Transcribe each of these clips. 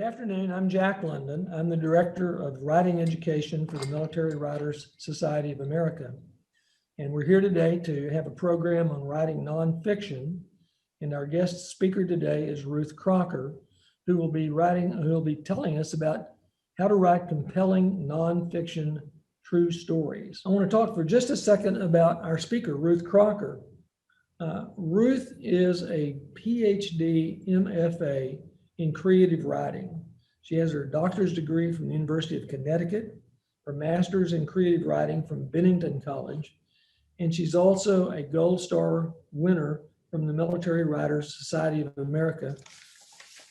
afternoon. I'm Jack London. I'm the Director of Writing Education for the Military Writers Society of America. And we're here today to have a program on writing nonfiction. And our guest speaker today is Ruth Crocker, who will be telling us about how to write compelling nonfiction true stories. I want to talk for just a second about our speaker, Ruth Crocker. Ruth is a PhD MFA in creative writing. She has her doctor's degree from the University of Connecticut, her master's in creative writing from Bennington College, and she's also a Gold Star winner from the Military Writers Society of America.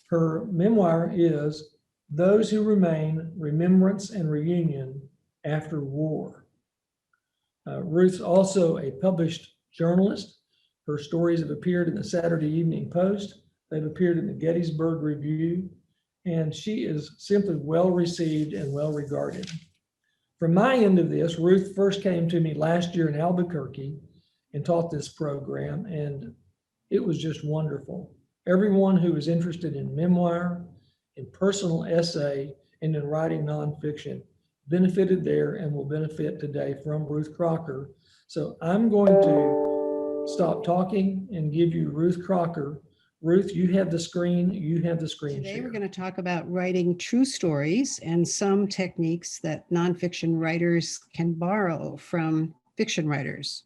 Her memoir is Those Who Remain, Remembrance and Reunion After War. Ruth's also a published journalist. Her stories have appeared in the Saturday Evening Post. They've appeared in the Gettysburg Review, and she is simply well received and well regarded. From my end of this, Ruth first came to me last year in Albuquerque and taught this program, and it was just wonderful. Everyone who is interested in memoir, in personal essay, and in writing nonfiction benefited there and will benefit today from Ruth Crocker. So I'm going to stop talking and give you Ruth Crocker. Ruth, you have the screen. You have the screen Today share. we're going to talk about writing true stories and some techniques that nonfiction writers can borrow from fiction writers.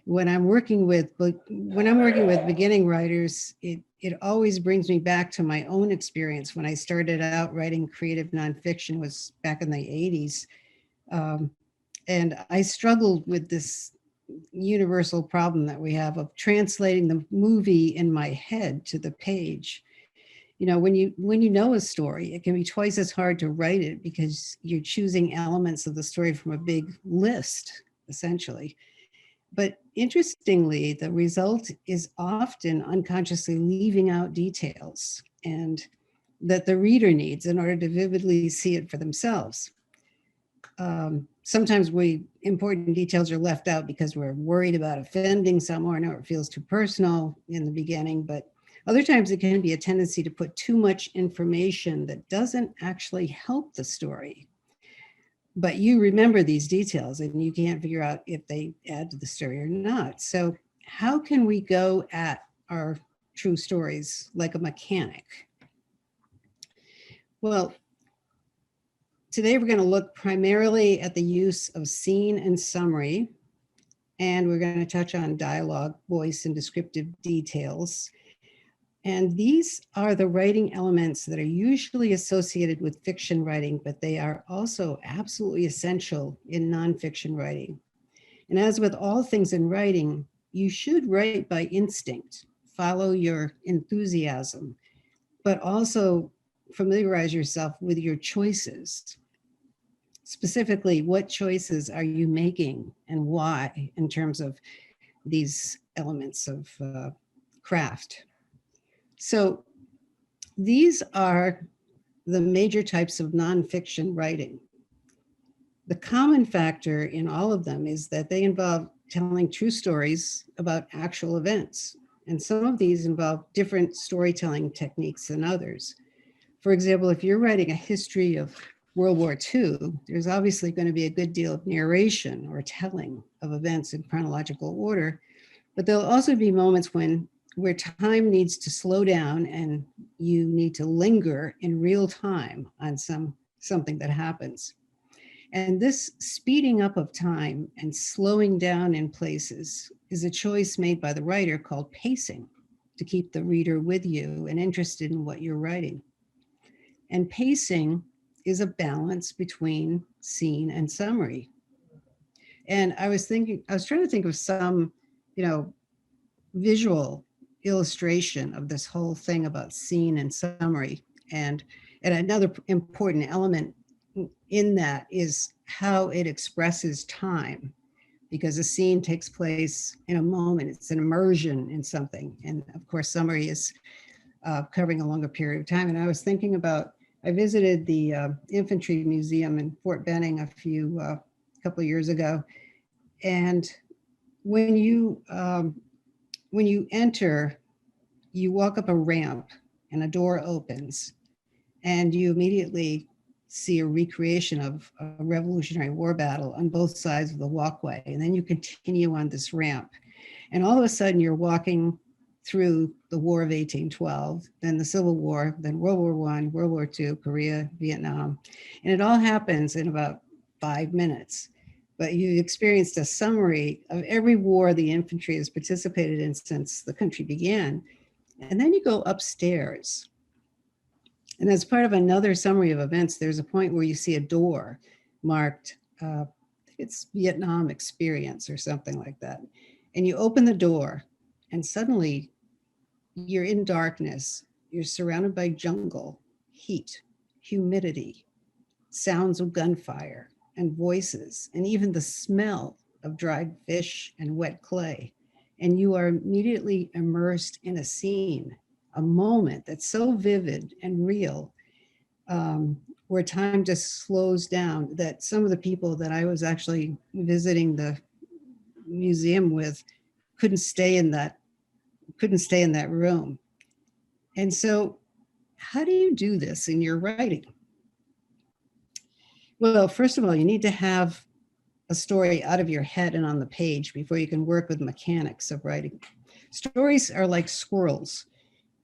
When I'm working with beginning writers, it always brings me back to my own experience. When I started out writing creative nonfiction was back in the 80s. And I struggled with this universal problem that we have of translating the movie in my head to the page. You know, when you know a story, it can be twice as hard to write it because you're choosing elements of the story from a big list, essentially. But interestingly, the result is often unconsciously leaving out details and that the reader needs in order to vividly see it for themselves. Sometimes important details are left out because we're worried about offending someone or it feels too personal in the beginning, but other times it can be a tendency to put too much information that doesn't actually help the story. But you remember these details and you can't figure out if they add to the story or not. So how can we go at our true stories like a mechanic? Well, today we're going to look primarily at the use of scene and summary, and we're going to touch on dialogue, voice, and descriptive details. And these are the writing elements that are usually associated with fiction writing, but they are also absolutely essential in nonfiction writing. And as with all things in writing, you should write by instinct, follow your enthusiasm, but also familiarize yourself with your choices. Specifically, what choices are you making and why in terms of these elements of craft? So these are the major types of nonfiction writing. The common factor in all of them is that they involve telling true stories about actual events. And some of these involve different storytelling techniques than others. For example, if you're writing a history of World War II, there's obviously going to be a good deal of narration or telling of events in chronological order, but there'll also be moments where time needs to slow down and you need to linger in real time on something that happens. And this speeding up of time and slowing down in places is a choice made by the writer called pacing to keep the reader with you and interested in what you're writing. And pacing is a balance between scene and summary. And I was trying to think of some, visual illustration of this whole thing about scene and summary. And another important element in that is how it expresses time, because a scene takes place in a moment. It's an immersion in something. And of course, summary is covering a longer period of time. And I was thinking about, I visited the Infantry Museum in Fort Benning a couple of years ago. And when you enter, you walk up a ramp and a door opens. and you immediately see a recreation of a Revolutionary War battle on both sides of the walkway. And then you continue on this ramp. And all of a sudden you're walking through the War of 1812, then the Civil War, then World War I, World War II, Korea, Vietnam. And it all happens in about 5 minutes. But you experienced a summary of every war the infantry has participated in since the country began. And then you go upstairs. And as part of another summary of events, there's a point where you see a door marked, it's Vietnam experience or something like that. And you open the door and suddenly you're in darkness. You're surrounded by jungle, heat, humidity, sounds of gunfire and voices, and even the smell of dried fish and wet clay. And you are immediately immersed in a scene, a moment that's so vivid and real, where time just slows down, that some of the people that I was actually visiting the museum with couldn't stay in that room. And so how do you do this in your writing? Well, first of all, you need to have a story out of your head and on the page before you can work with mechanics of writing. Stories are like squirrels.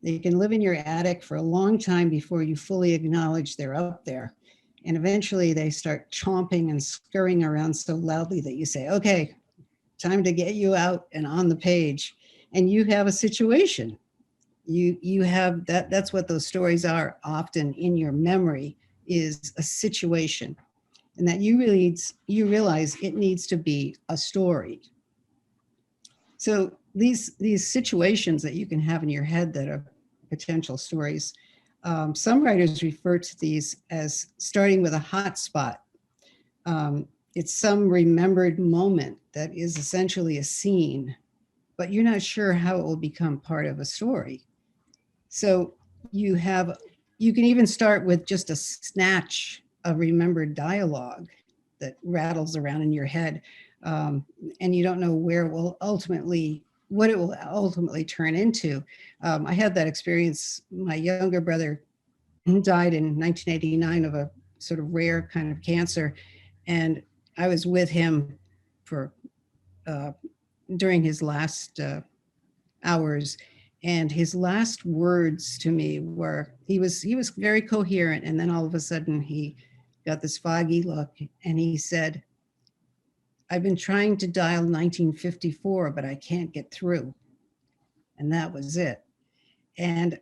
They can live in your attic for a long time before you fully acknowledge they're up there. And eventually they start chomping and scurrying around so loudly that you say, okay, time to get you out and on the page. And you have a situation. You have that's what those stories are often in your memory, is a situation. And that you realize it needs to be a story. So these situations that you can have in your head that are potential stories, some writers refer to these as starting with a hot spot. It's some remembered moment that is essentially a scene, but you're not sure how it will become part of a story. So you can even start with just a snatch of remembered dialogue that rattles around in your head, and you don't know what it will ultimately turn into. I had that experience. My younger brother died in 1989 of a sort of rare kind of cancer, and I was with him for during his last hours. And his last words to me were, he was very coherent. And then all of a sudden he got this foggy look and he said, I've been trying to dial 1954, but I can't get through. And that was it. And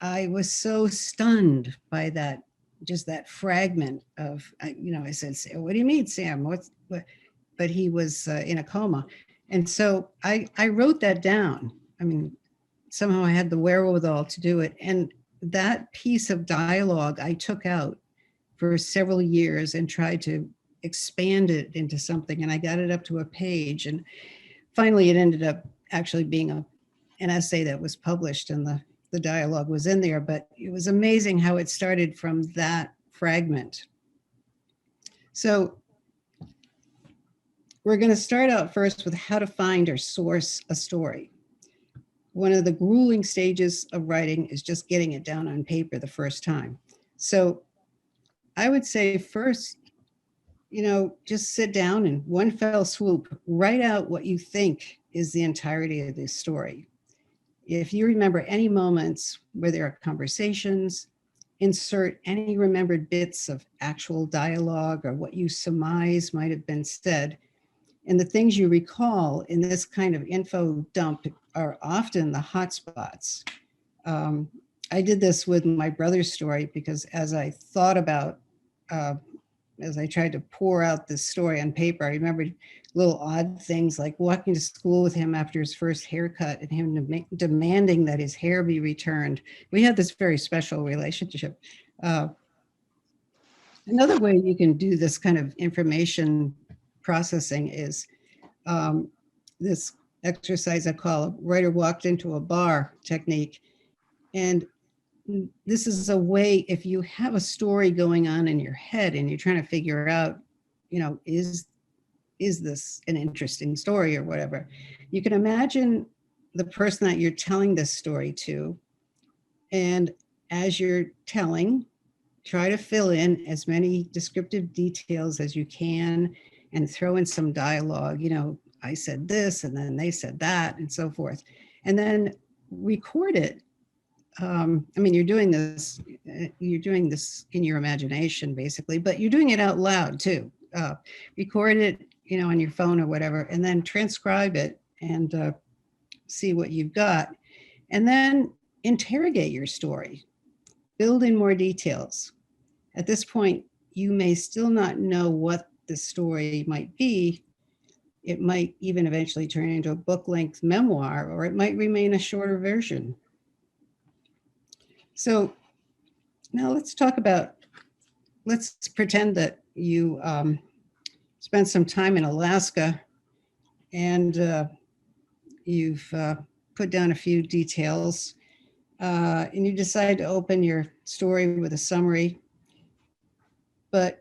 I was so stunned by that, just that fragment of, I said, what do you mean, Sam? What? But he was in a coma. And so I wrote that down. I mean, somehow I had the wherewithal to do it. And that piece of dialogue I took out for several years and tried to expand it into something. And I got it up to a page. And finally, it ended up actually being an essay that was published, and the dialogue was in there. But it was amazing how it started from that fragment. So we're going to start out first with how to find or source a story. One of the grueling stages of writing is just getting it down on paper the first time. So I would say first, just sit down and one fell swoop, write out what you think is the entirety of this story. If you remember any moments where there are conversations, insert any remembered bits of actual dialogue or what you surmise might have been said. And the things you recall in this kind of info dump are often the hot spots. I did this with my brother's story because as I thought about, as I tried to pour out this story on paper, I remembered little odd things like walking to school with him after his first haircut and him demanding that his hair be returned. We had this very special relationship. Another way you can do this kind of information processing is this exercise I call a writer walked into a bar technique. And this is a way, if you have a story going on in your head and you're trying to figure out, is this an interesting story or whatever, you can imagine the person that you're telling this story to. And as you're telling, try to fill in as many descriptive details as you can and throw in some dialogue. You know, I said this and then they said that and so forth. And then record it. I mean, you're doing this in your imagination, basically, but you're doing it out loud too. Record it, you know, on your phone or whatever, and then transcribe it and see what you've got. And then interrogate your story, build in more details. At this point, you may still not know what the story might be. It might even eventually turn into a book-length memoir, or it might remain a shorter version. So now let's pretend that you spent some time in Alaska and you've put down a few details and you decide to open your story with a summary. But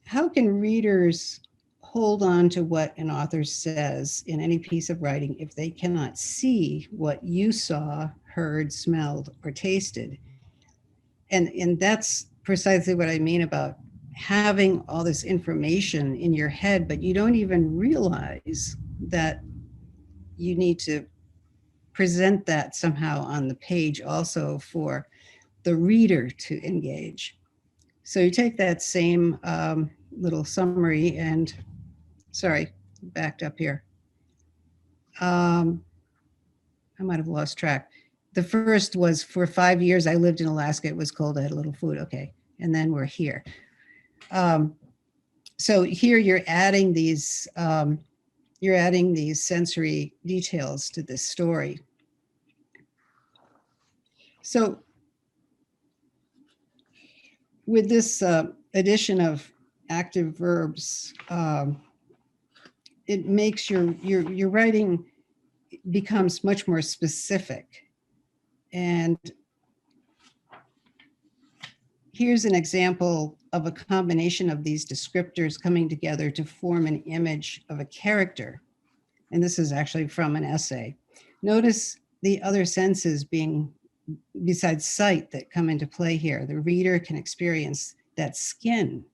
how can readers hold on to what an author says in any piece of writing if they cannot see what you saw, heard, smelled, or tasted? And that's precisely what I mean about having all this information in your head, but you don't even realize that you need to present that somehow on the page also for the reader to engage. So you take that same little summary and, sorry, backed up here. I might have lost track. The first was, for 5 years, I lived in Alaska. It was cold. I had a little food. Okay. And then we're here. So here you're adding these sensory details to this story. So with this addition of active verbs, it makes your writing becomes much more specific. And here's an example of a combination of these descriptors coming together to form an image of a character. And this is actually from an essay. Notice the other senses being, besides sight, that come into play here. The reader can experience that skin.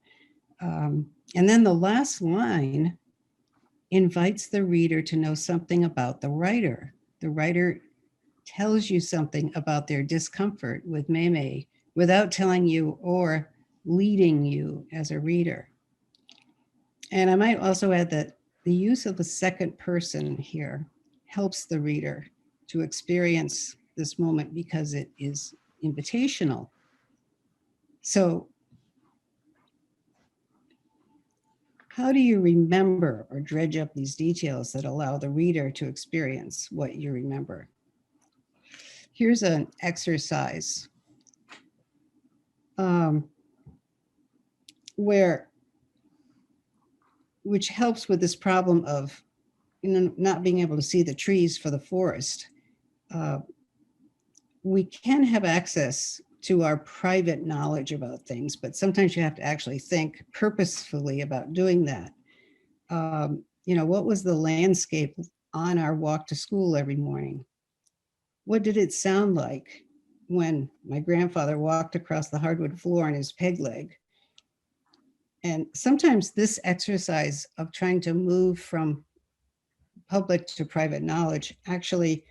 And then the last line invites the reader to know something about the writer. The writer tells you something about their discomfort with Meme without telling you or leading you as a reader. And I might also add that the use of the second person here helps the reader to experience this moment because it is invitational. So how do you remember or dredge up these details that allow the reader to experience what you remember? Here's an exercise which helps with this problem of, you know, not being able to see the trees for the forest. We can have access to our private knowledge about things, but sometimes you have to actually think purposefully about doing that. You know, what was the landscape on our walk to school every morning? What did it sound like when my grandfather walked across the hardwood floor on his peg leg? And sometimes this exercise of trying to move from public to private knowledge actually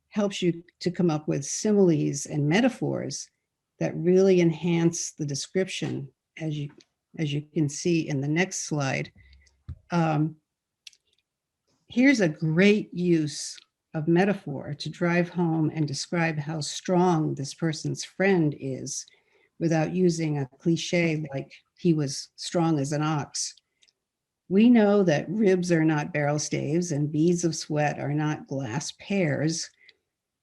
helps you to come up with similes and metaphors that really enhance the description, as you can see in the next slide. Here's a great use of metaphor to drive home and describe how strong this person's friend is without using a cliche like he was strong as an ox. We know that ribs are not barrel staves and beads of sweat are not glass pears,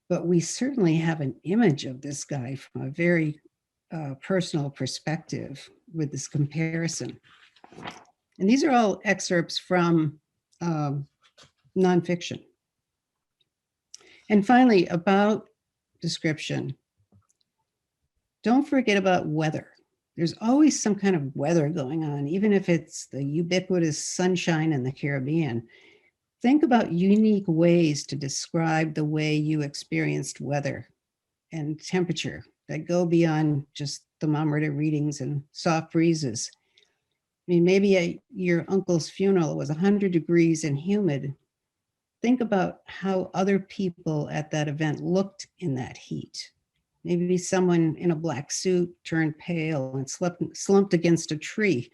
but we certainly have an image of this guy from a very personal perspective with this comparison. And these are all excerpts from nonfiction. And finally, about description, don't forget about weather. There's always some kind of weather going on, even if it's the ubiquitous sunshine in the Caribbean. Think about unique ways to describe the way you experienced weather and temperature that go beyond just thermometer readings and soft breezes. I mean, maybe your uncle's funeral was 100 degrees and humid. Think about how other people at that event looked in that heat. Maybe someone in a black suit turned pale and slumped against a tree.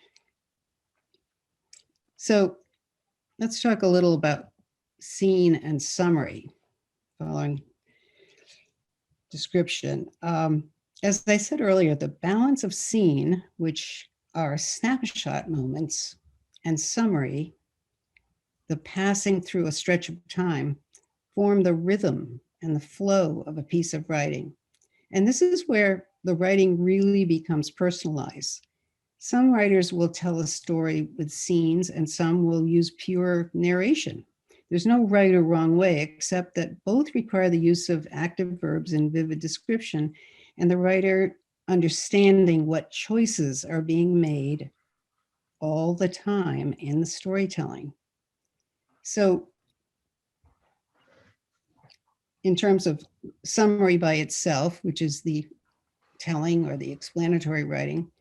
So let's talk a little about scene and summary following description. As I said earlier, the balance of scene, which are snapshot moments, and summary, the passing through a stretch of time, form the rhythm and the flow of a piece of writing. And this is where the writing really becomes personalized. Some writers will tell a story with scenes and some will use pure narration. There's no right or wrong way, except that both require the use of active verbs and vivid description, and the writer understanding what choices are being made all the time in the storytelling. So in terms of summary by itself, which is the telling or the explanatory writing,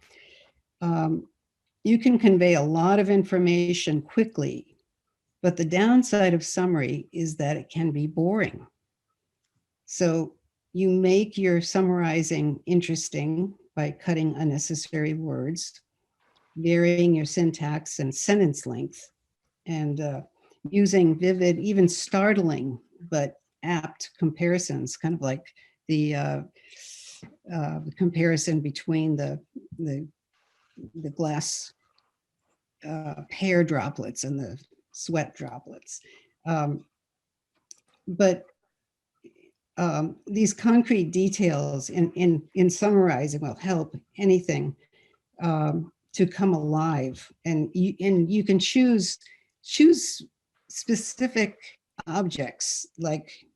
you can convey a lot of information quickly, but the downside of summary is that it can be boring. So you make your summarizing interesting by cutting unnecessary words, varying your syntax and sentence length, and using vivid, even startling, but apt comparisons, kind of like the comparison between the glass hair droplets and the sweat droplets. But these concrete details in summarizing will help anything to come alive. And you can choose specific objects, like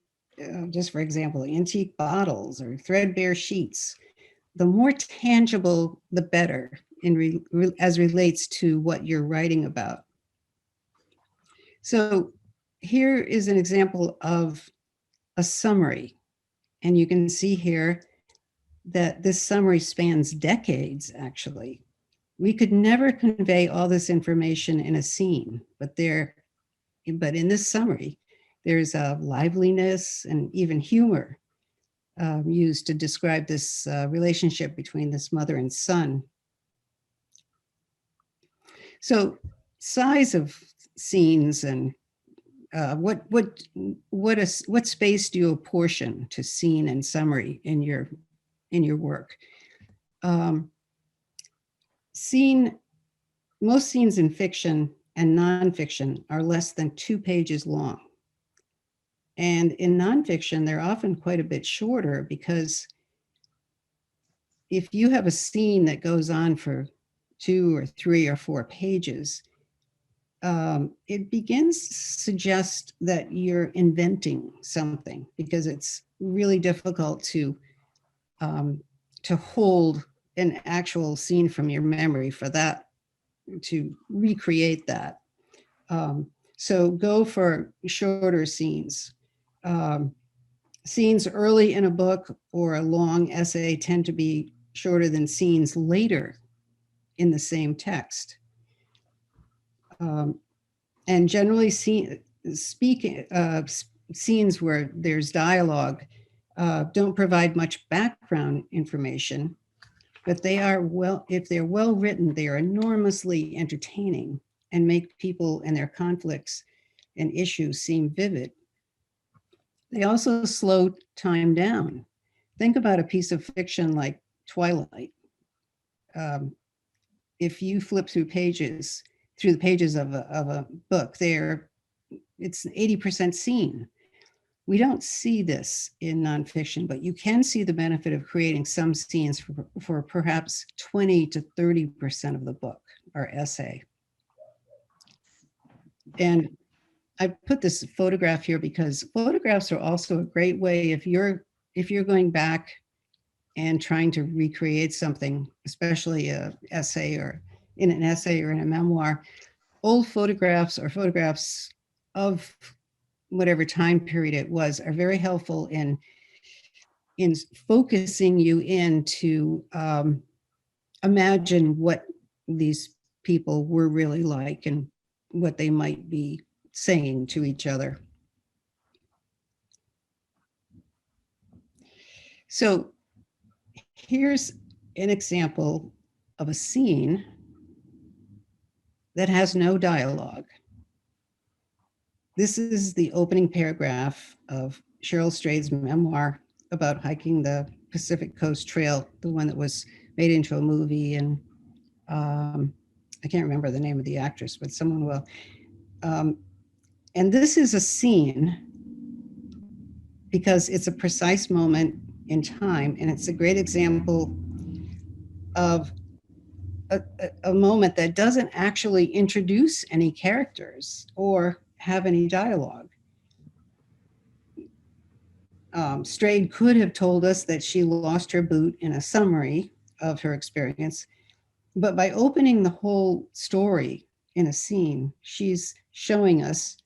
just for example, antique bottles or threadbare sheets. The more tangible, the better as relates to what you're writing about. So here is an example of a summary. And you can see here that this summary spans decades, actually. We could never convey all this information in a scene, but in this summary, there's a liveliness and even humor used to describe this relationship between this mother and son. So size of scenes and what space do you apportion to scene and summary in your work? Most scenes in fiction and nonfiction are less than 2 pages long. And in nonfiction, they're often quite a bit shorter, because if you have a scene that goes on for 2 or 3 or 4 pages, it begins to suggest that you're inventing something, because it's really difficult to hold an actual scene from your memory for that, to recreate that. So go for shorter scenes. Scenes early in a book or a long essay tend to be shorter than scenes later in the same text. And generally scenes where there's dialogue don't provide much background information, but if they're well written, they are enormously entertaining and make people and their conflicts and issues seem vivid. They also slow time down. Think about a piece of fiction like Twilight. If you flip through the pages of a book, it's 80% scene. We don't see this in nonfiction, but you can see the benefit of creating some scenes for perhaps 20 to 30% of the book or essay. And I put this photograph here because photographs are also a great way if you're going back and trying to recreate something, especially an essay or in a memoir. Old photographs or photographs of whatever time period it was are very helpful in in focusing you in to imagine what these people were really like and what they might be saying to each other. So here's an example of a scene that has no dialogue. This is the opening paragraph of Cheryl Strayed's memoir about hiking the Pacific Coast Trail, the one that was made into a movie, and I can't remember the name of the actress, but someone will. And this is a scene because it's a precise moment in time, and it's a great example of a moment that doesn't actually introduce any characters or have any dialogue. Strayed could have told us that she lost her boot in a summary of her experience, but by opening the whole story in a scene, she's showing us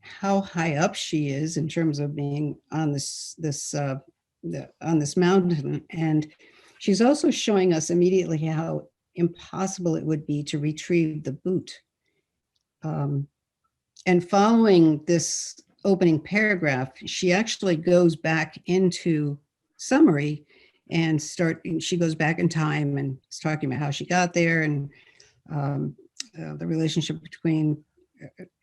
how high up she is in terms of being on this mountain, and she's also showing us immediately how impossible it would be to retrieve the boot. And following this opening paragraph, she actually goes back into summary and she goes back in time and is talking about how she got there and the relationship between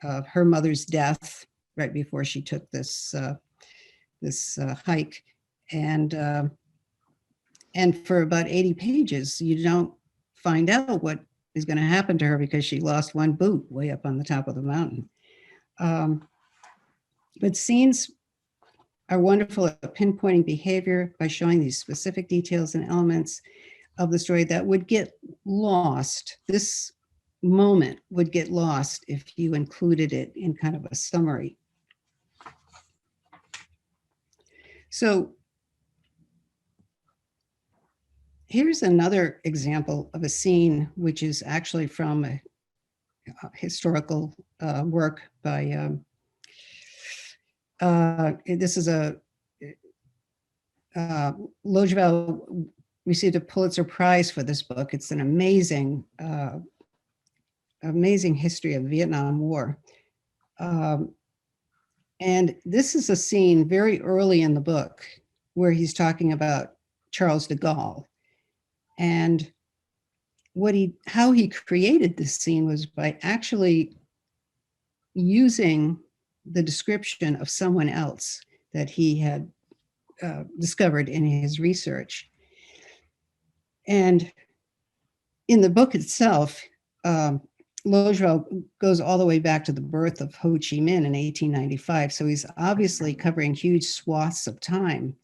her mother's death right before she took this hike, and for about 80 pages, you don't find out what is going to happen to her because she lost one boot way up on the top of the mountain. But scenes are wonderful at pinpointing behavior by showing these specific details and elements of the story that would get lost. This moment would get lost if you included it in kind of a summary. So here's another example of a scene which is actually from a historical work by, this is Lojval received a Pulitzer Prize for this book. It's an amazing history of the Vietnam War. And this is a scene very early in the book where he's talking about Charles de Gaulle. And how he created this scene was by actually using the description of someone else that he had discovered in his research. And in the book itself, Lojval goes all the way back to the birth of Ho Chi Minh in 1895. So he's obviously covering huge swaths of time.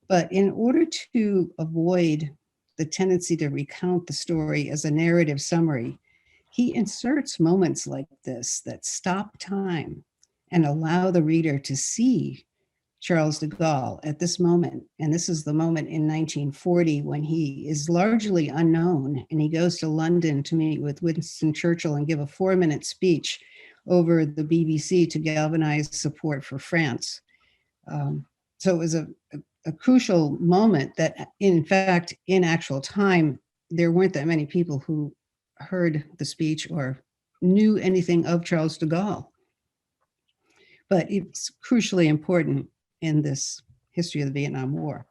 But in order to avoid the tendency to recount the story as a narrative summary, he inserts moments like this that stop time and allow the reader to see Charles de Gaulle at this moment. And this is the moment in 1940 when he is largely unknown and he goes to London to meet with Winston Churchill and give a 4-minute speech over the BBC to galvanize support for France. So it was a crucial moment that, in fact, in actual time, there weren't that many people who heard the speech or knew anything of Charles de Gaulle. But it's crucially important in this history of the Vietnam War.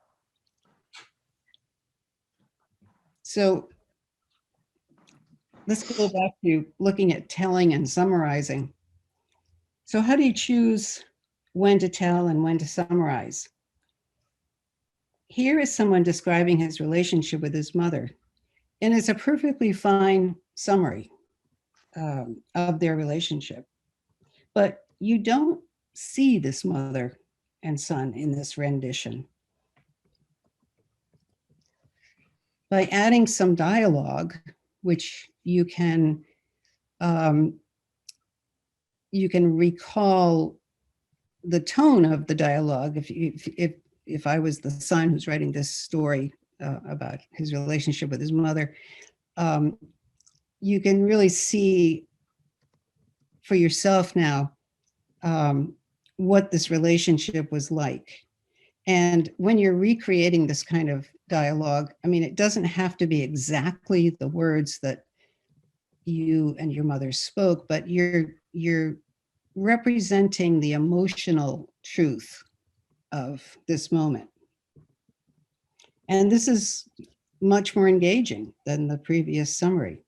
So let's go back to looking at telling and summarizing. So how do you choose when to tell and when to summarize? Here is someone describing his relationship with his mother, and it's a perfectly fine summary of their relationship. But you don't see this mother and son in this rendition. By adding some dialogue, which you can recall the tone of the dialogue. If I was the son who's writing this story about his relationship with his mother, you can really see for yourself now what this relationship was like. And when you're recreating this kind of dialogue, I mean, it doesn't have to be exactly the words that you and your mother spoke, but you're representing the emotional truth of this moment. And this is much more engaging than the previous summary.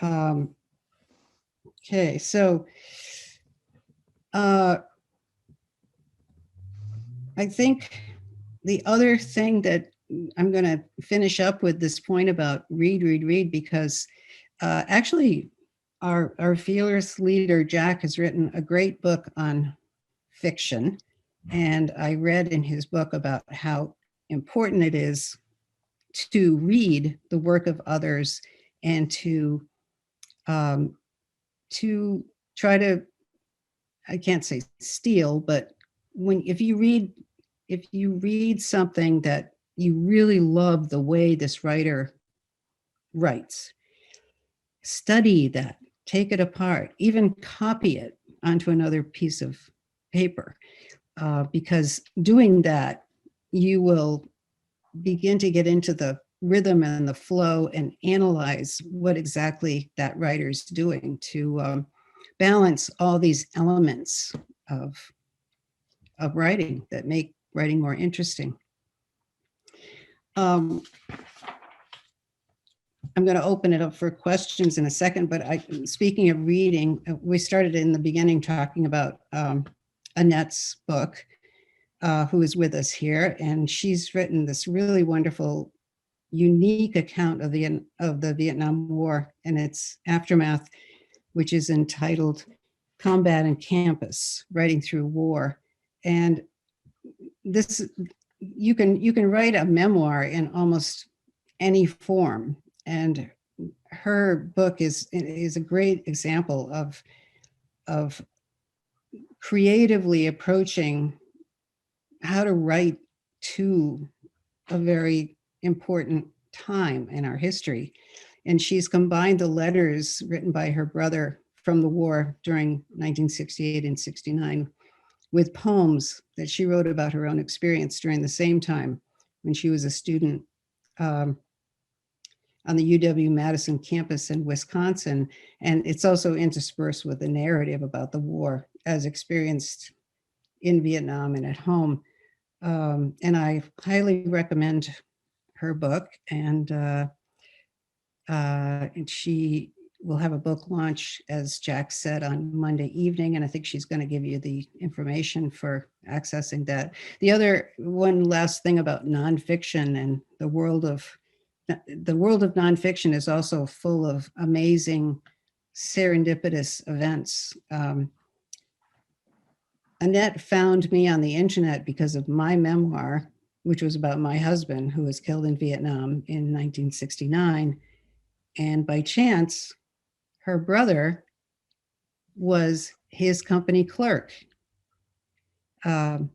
Okay, so I think the other thing that I'm going to finish up with this point about read, because actually our fearless leader, Jack, has written a great book on fiction. And I read in his book about how important it is to read the work of others and to try to, I can't say steal, but if you read something that you really love the way this writer writes, study that, take it apart, even copy it onto another piece of paper, because doing that, you will begin to get into the rhythm and the flow and analyze what exactly that writer's doing to balance all these elements of writing that make writing more interesting. I'm going to open it up for questions in a second, but speaking of reading, we started in the beginning talking about Annette's book, who is with us here, and she's written this really wonderful, unique account of the Vietnam War and its aftermath, which is entitled Combat and Campus, Writing Through War. And this, you can write a memoir in almost any form. And her book is a great example of creatively approaching how to write to a very important time in our history. And she's combined the letters written by her brother from the war during 1968 and 69 with poems that she wrote about her own experience during the same time when she was a student on the UW-Madison campus in Wisconsin. And it's also interspersed with a narrative about the war as experienced in Vietnam and at home. And I highly recommend her book. And she will have a book launch, as Jack said, on Monday evening. And I think she's going to give you the information for accessing that. The other one last thing about nonfiction and the world of nonfiction is also full of amazing serendipitous events. Annette found me on the internet because of my memoir, which was about my husband who was killed in Vietnam in 1969. And by chance, her brother was his company clerk in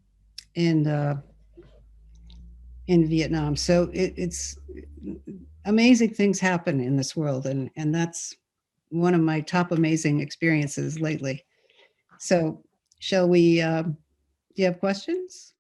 Vietnam. So it's amazing things happen in this world. And that's one of my top amazing experiences lately. So shall we, do you have questions?